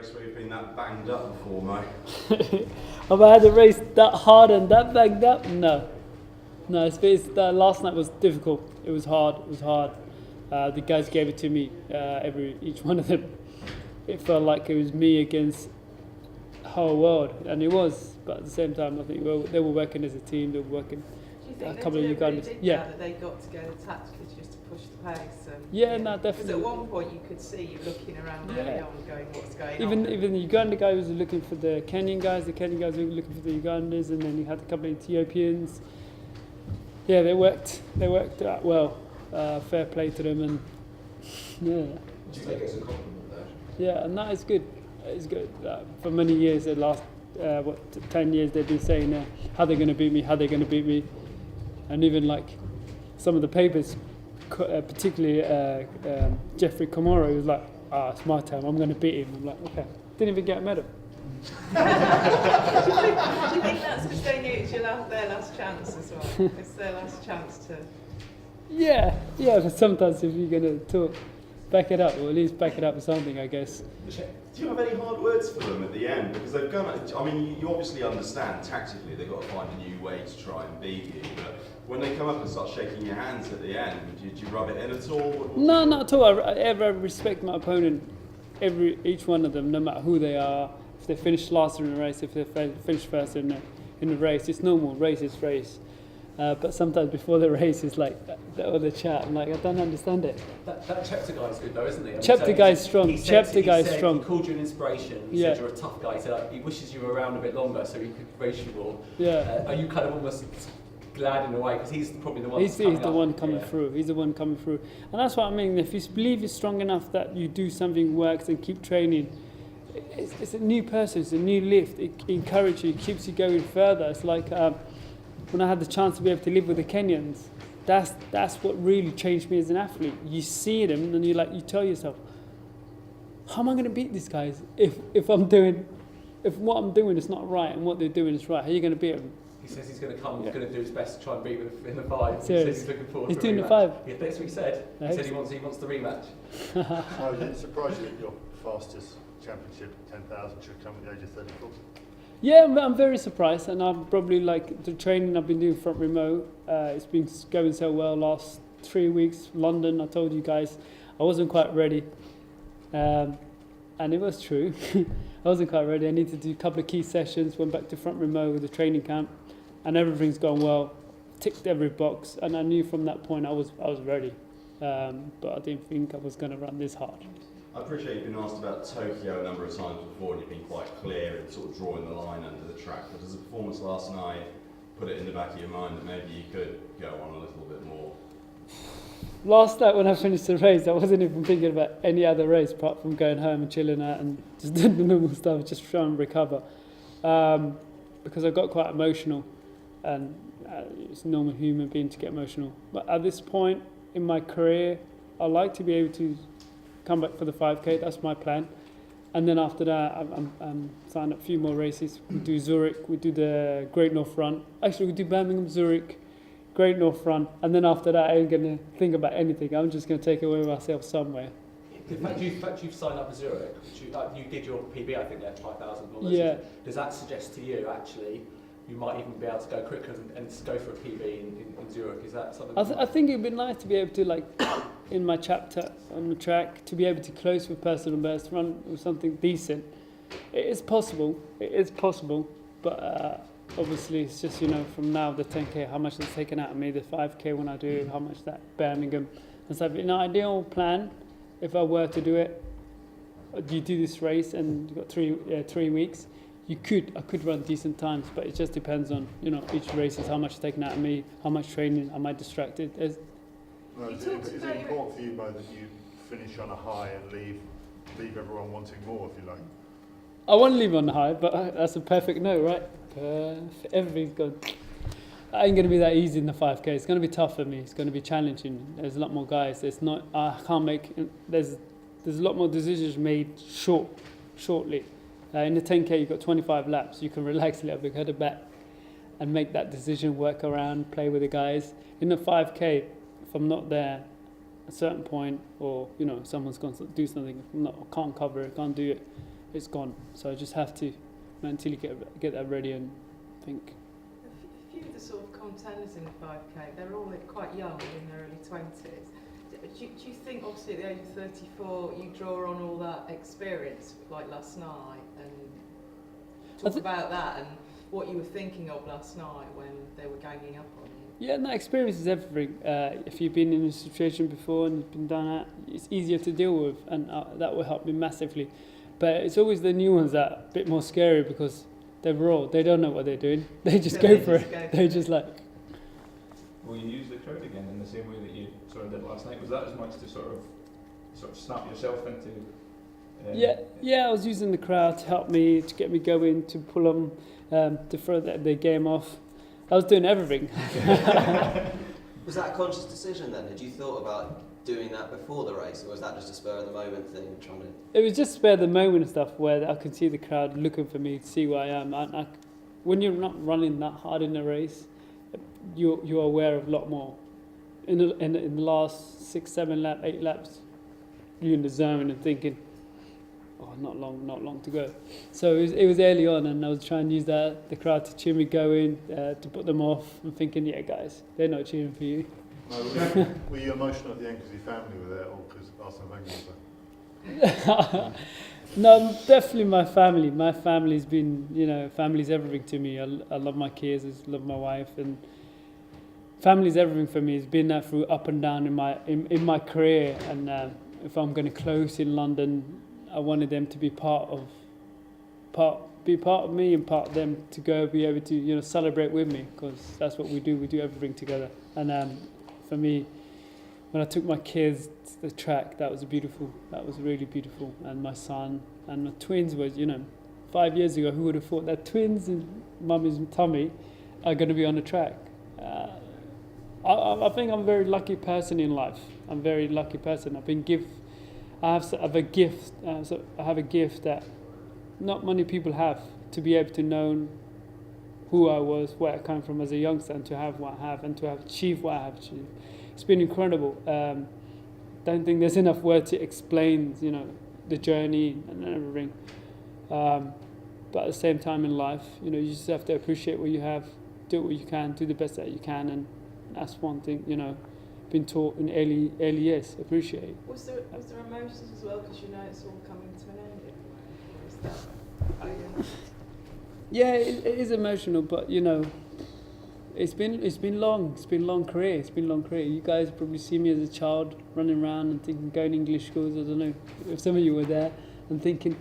race where you've been that banged up before, Mo? Have I had a race that hard and that banged up? No. No, last night was difficult. It was hard. The guys gave it to me, each one of them. It felt like it was me against the whole world, and it was. But at the same time, I think they were working as a team. They were working. Do you think A couple of Ugandans. that they got together tactically just to push the pace? No, definitely. Because at one point you could see you looking around early on, going, "What's going on?" Even the Uganda guy was looking for the Kenyan guys. The Kenyan guys were looking for the Ugandans, and then you had a couple of Ethiopians. Yeah, they worked out well. Fair play to them, and yeah. Do you take it as a compliment, though? Yeah, and that is good. It's good. For many years, the last 10 years, they've been saying, "How they're going to beat me? How they're going to beat me?" And even like some of the papers, particularly Jeffrey Komoro, was like, "It's my time. I'm going to beat him." I'm like, "Okay." Didn't even get a medal. Do you think that's because they knew it's their last chance as well? It's their last chance to... Yeah, but sometimes if you're going to talk, back it up, or at least back it up with something, I guess. Do you have any hard words for them at the end? Because they've gone, you obviously understand tactically they've got to find a new way to try and beat you, but when they come up and start shaking your hands at the end, do you rub it in at all? No, not at all. I respect my opponent, each one of them, no matter who they are. If they finish last in the race, if they finish first in the race, it's normal. Race is race. But sometimes before the race, it's like the other chat. I'm like, I don't understand it. That chapter guy's good though, isn't he? Chapter guy's strong. He called you an inspiration. He said you're a tough guy. He said he wishes you were around a bit longer so he could race you more. Yeah. Are you kind of almost glad in a way because he's probably the one? He's the one coming through. He's the one coming through, and that's what I mean. If you believe you're strong enough that you do something works and keep training, it's a new person. It's a new lift. It encourages you. It keeps you going further. It's like. When I had the chance to be able to live with the Kenyans, that's what really changed me as an athlete. You see them and you tell yourself, how am I going to beat these guys if what I'm doing is not right and what they're doing is right? How are you going to beat them? He says he's going to come. He's going to do his best to try and beat them in the 5. Serious? He says he's looking forward. He's to doing the the 5. Yeah, that's what he said. He said he wants the rematch. I was surprised that your fastest championship 10,000 should come at the age of 34. Yeah, I'm very surprised, and I'm probably like the training I've been doing front remote. It's been going so well last 3 weeks. London, I told you guys, I wasn't quite ready, and it was true. I wasn't quite ready. I needed to do a couple of key sessions. Went back to front remote with the training camp, and everything's gone well. Ticked every box, and I knew from that point I was ready, but I didn't think I was going to run this hard. I appreciate you've been asked about Tokyo a number of times before and you've been quite clear in sort of drawing the line under the track, but does the performance last night put it in the back of your mind that maybe you could go on a little bit more? Last night when I finished the race, I wasn't even thinking about any other race apart from going home and chilling out and just doing the normal stuff, just trying to recover. Because I got quite emotional, and it's a normal human being to get emotional. But at this point in my career, I like to be able to come back for the 5K, that's my plan. And then after that, I'm signed up a few more races. We do Zurich, we do the Great North Run. Actually, we do Birmingham, Zurich, Great North Run. And then after that, I ain't going to think about anything. I'm just going to take away myself somewhere. The fact you've signed up for Zurich, you did your PB, I think, there, 5,000. Yeah. Does that suggest to you, actually, you might even be able to go quicker and go for a PB in Zurich? Is that something? I think it'd be nice to be able to, like, in my chapter on the track, to be able to close with personal best, run with something decent. It is possible, but obviously it's just, from now the 10K, how much it's taken out of me, the 5K when I do it, how much that Birmingham. And so in an ideal plan, if I were to do it, you do this race and you've got 3 weeks, I could run decent times, but it just depends on, each race is how much is taken out of me, how much training, am I distracted. Is it important for you, Mo, that you finish on a high and leave everyone wanting more, if you like? I want to leave on the high, but that's a perfect no, right? Everything's gone. It ain't going to be that easy in the 5K. It's going to be tough for me. It's going to be challenging. There's a lot more guys. There's a lot more decisions made shortly. In the 10K, you've got 25 laps. You can relax a little bit, go to back, and make that decision, work around, play with the guys. In the 5K, if I'm not there at a certain point, or someone's going to do something, I can't cover it, can't do it, it's gone. So I just have to mentally get that ready and think. A few of the sort of contenders in the 5K, they're all quite young, in their early 20s. Do you think, obviously at the age of 34, you draw on all that experience, like last night, and talk about that and what you were thinking of last night when they were ganging up on you? Yeah, no, experience is everything. If you've been in a situation before and you've been done that, it's easier to deal with, and that will help me massively. But it's always the new ones that are a bit more scary because they're raw. They don't know what they're doing. They just go for it. They're just like. Will you use the crowd again in the same way that you sort of did last night? Was that as much to sort of snap yourself into? Yeah, I was using the crowd to help me, to get me going, to pull them, to throw the game off. I was doing everything. Was that a conscious decision then? Had you thought about doing that before the race, or was that just a spur of the moment thing, trying to? It was just spare the moment stuff where I could see the crowd looking for me to see where I am. When you're not running that hard in a race, you're aware of a lot more. In the last 6, 7 laps, 8 laps, you're in the zone and thinking, oh, not long to go. So it was early on, and I was trying to use the crowd to cheer me going, to put them off, and thinking, yeah, guys, they're not cheering for you. Were you emotional at the end because your family were there, or because Arsene Wenger was there? No, definitely my family. My family's been, family's everything to me. I love my kids, I love my wife, and family's everything for me. It's been that through up and down in my career, and if I'm going to close in London, I wanted them to be part of me and part of them to go be able to celebrate with me, because that's what we do. We do everything together. And for me, when I took my kids to the track, that was beautiful. That was really beautiful. And my son and my twins was, 5 years ago, who would have thought that twins in mummy's tummy are going to be on the track? I think I'm a very lucky person in life. I'm a very lucky person. I have a gift that not many people have, to be able to know who I was, where I came from as a youngster, and to have what I have, and to have achieved what I have achieved. It's been incredible. Don't think there's enough word to explain, the journey and everything. But at the same time in life, you just have to appreciate what you have, do what you can, do the best that you can, and that's one thing, been taught in early years. Appreciate. Was there emotions as well, because it's all coming to an end? Or is that? Yeah, it is emotional, but it's been long. It's been a long career. You guys probably see me as a child running around and thinking going English schools. I don't know if some of you were there and thinking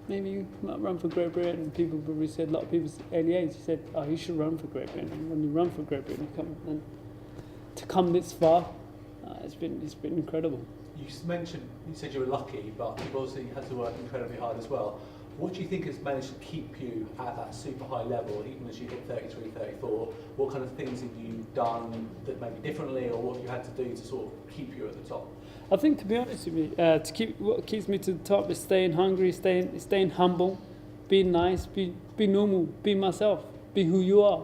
maybe you might run for Great Britain. And people probably said, a lot of people at early age said, oh, you should run for Great Britain. And when you run for Great Britain, to come this far, it's been incredible. You said you were lucky, but you've obviously had to work incredibly hard as well. What do you think has managed to keep you at that super high level, even as you hit 33, 34? What kind of things have you done that maybe differently, or what have you had to do to sort of keep you at the top? I think, to be honest with you, what keeps me to the top is staying hungry, staying humble, being nice, be normal, be myself, be who you are.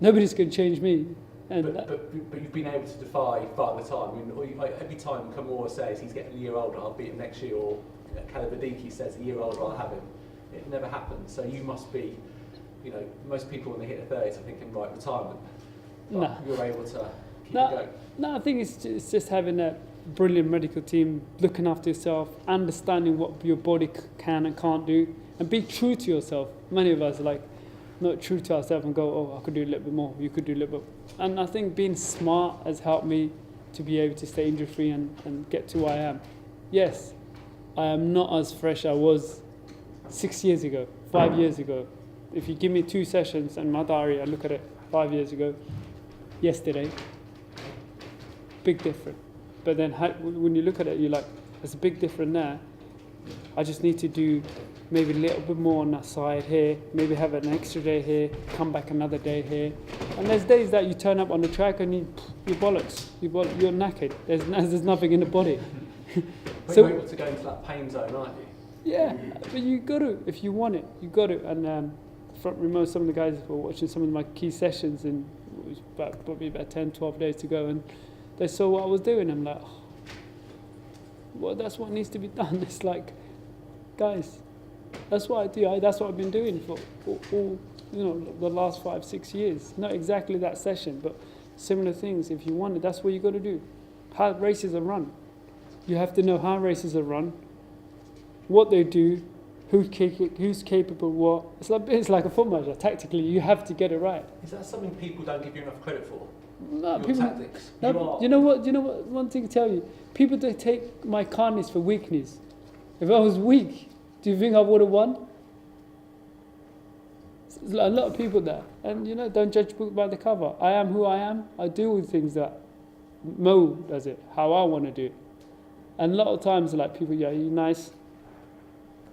Nobody's going to change me. But you've been able to defy Father Time. I mean, every time Kamora says he's getting a year older, I'll beat him next year, or Kalabadiki says a year older, I'll have him. It never happens. So you must be, most people when they hit their 30s are thinking, right, retirement. But you're able to keep it going. No, I think it's just having a brilliant medical team, looking after yourself, understanding what your body can and can't do, and be true to yourself. Many of us are not true to ourselves and go, oh, I could do a little bit more, you could do a little bit. And I think being smart has helped me to be able to stay injury-free and get to where I am. Yes, I am not as fresh as I was 6 years ago, 5 years ago. If you give me 2 sessions and my diary, I look at it 5 years ago, yesterday, big difference. But then when you look at it, you're like, there's a big difference there. I just need to do maybe a little bit more on that side here, maybe have an extra day here, come back another day here. And there's days that you turn up on the track and you're bollocks, you're knackered. There's nothing in the body. But you're able to go into that pain zone, aren't you? Yeah, but you got to, if you want it, you got to. And front remote, some of the guys were watching some of my key sessions, and it was probably about 10, 12 days to go, and they saw what I was doing. I'm like, oh, well, that's what needs to be done. It's like, guys, That's what I do. That's what I've been doing for all the last 5-6 years. Not exactly that session, but similar things. If you want it, that's what you got to do. How races are run. You have to know how races are run, what they do, who's capable of what. It's like a football match. Tactically, you have to get it right. Is that something people don't give you enough credit for? No, Your people, tactics. no, you know what? One thing to tell you, people don't take my kindness for weakness. If I was weak, do you think I would have won? There's a lot of people there, and don't judge a book by the cover. I am who I am. I do with things that Mo does it, how I want to do it. And a lot of times, like people, yeah, you're nice,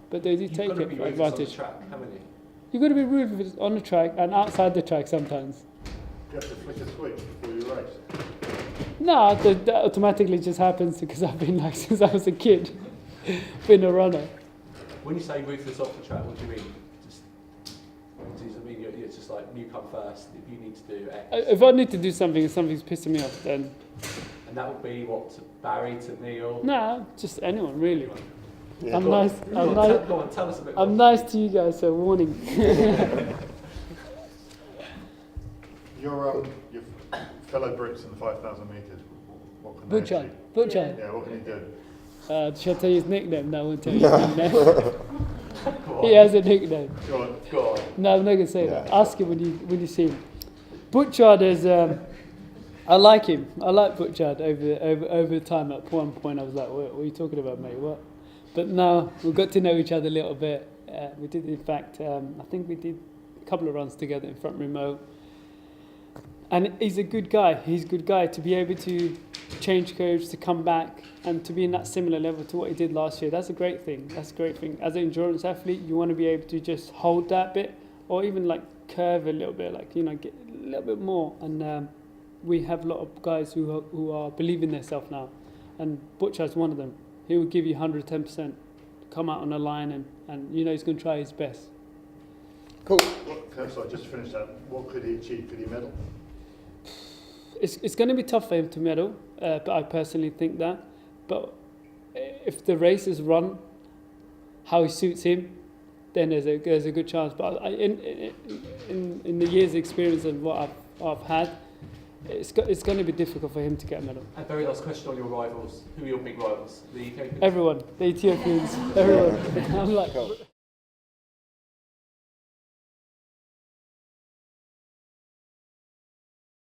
but they do take it for advantage. You've got to be ruthless on the track and outside the track sometimes. You have to flick a switch before you race. No, that automatically just happens because I've been like since I was a kid, been a runner. When you say ruthless off the track, what do you mean? It's just like you come first. If you need to do X. If I need to do something and something's pissing me off, then. And that would be what, to Barry, to Neil? Nah, just anyone really. Yeah, I'm nice. I'm nice. Go on, tell us a bit more. I'm nice to you guys, so warning. Your fellow Brits in the 5,000 metres, what can they achieve? Butcher. Yeah, what can he do? Shall I tell you his nickname? No, I won't tell you his nickname. He has a nickname. Go on. Go on. No, I'm not going to say that. Ask him when you see him. Butchard is... I like him. I like Butchard over time. At one point I was like, what are you talking about, mate? What? But now we've got to know each other a little bit. We did, in fact, I think we did a couple of runs together in front remote. And he's a good guy. He's a good guy to be able to change codes, to come back and to be in that similar level to what he did last year. That's a great thing. That's a great thing. As an endurance athlete, you want to be able to just hold that bit or even like curve a little bit, like, get a little bit more. And we have a lot of guys who are believing themselves now. And Butcher's one of them. He will give you 110%, come out on a line and he's going to try his best. Cool. So I just finished that. What could he achieve? Could he medal? It's going to be tough for him to medal, but I personally think that. But if the race is run how he suits him, then there's a good chance. But in the years' experience and what I've had, it's going to be difficult for him to get a medal. And very last question on your rivals. Who are your big rivals? The Ethiopians? Everyone, the Ethiopians, everyone. I'm like.